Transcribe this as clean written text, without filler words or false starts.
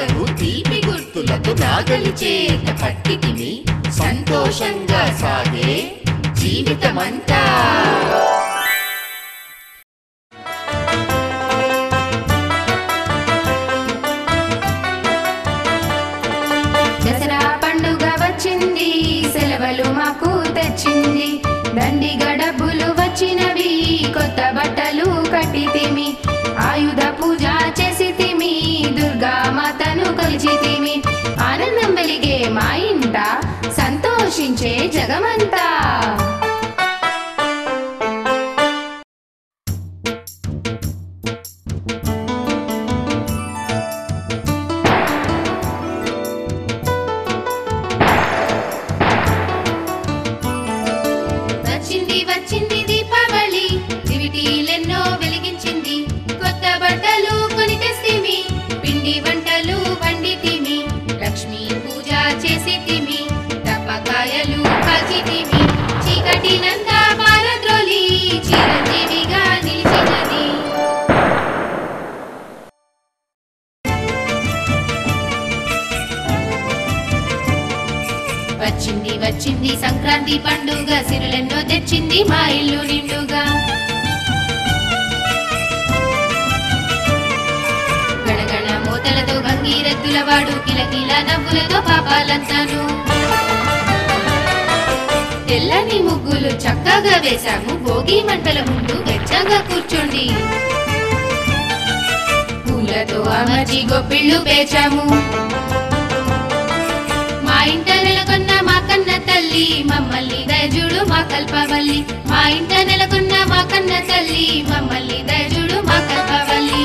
పండుగకు తీపి గుర్తులతో నాగలి చేత పట్టితిమి సంతోషంగా సాగే జీవితమంతా. దసరా పండుగ వచ్చింది, సెలవులు మాకు తెచ్చింది, దండిగా డబ్బులు వచ్చినవి, కొత్త బట్టలు కట్టితిమి, ఆయుధ పూజ చేసితిమి, దుర్గా మాతను కొలిచితిమి, ఆనందం వెలిగే మా ఇంట సంతోషించే జగమంతా. వచ్చింది వచ్చింది దీపావళి, దివిటీలెన్నో వెలిగించింది, కొత్త బట్టలు కొని తెస్తిమి, పిండి వంటలు వండితిమి, లక్ష్మీ పూజ చేసితిమి, తప్పకాయలు కాల్చితిమి, చీకటినంతా పారద్రోలి చిరంజీవిగా నిలిచినది. వచ్చింది వచ్చింది సంక్రాంతి పండుగ, సిరులెన్నో తెచ్చింది మా ఇల్లు నిండుగా, గణగణ మోతలతో గంగీరెద్దుల వాడు, కిలకిల నవ్వులతో పాపాలంతాను, తెల్లని ముగ్గులు చక్కగా వేశాము, భోగి మంటల ముందు వెచ్చగా కూర్చోండి, పూలతో అమర్చి గొప్పిళ్ళు పేర్చాము, మా ఇంట నెలకొన్న మా కన్న తల్లి మమ్మల్ని దయజుడు మా కల్పవల్లి, మా ఇంట నెలకొన్న మా కన్న తల్లి మమ్మల్ని దయజుడు మా కల్పవల్లి.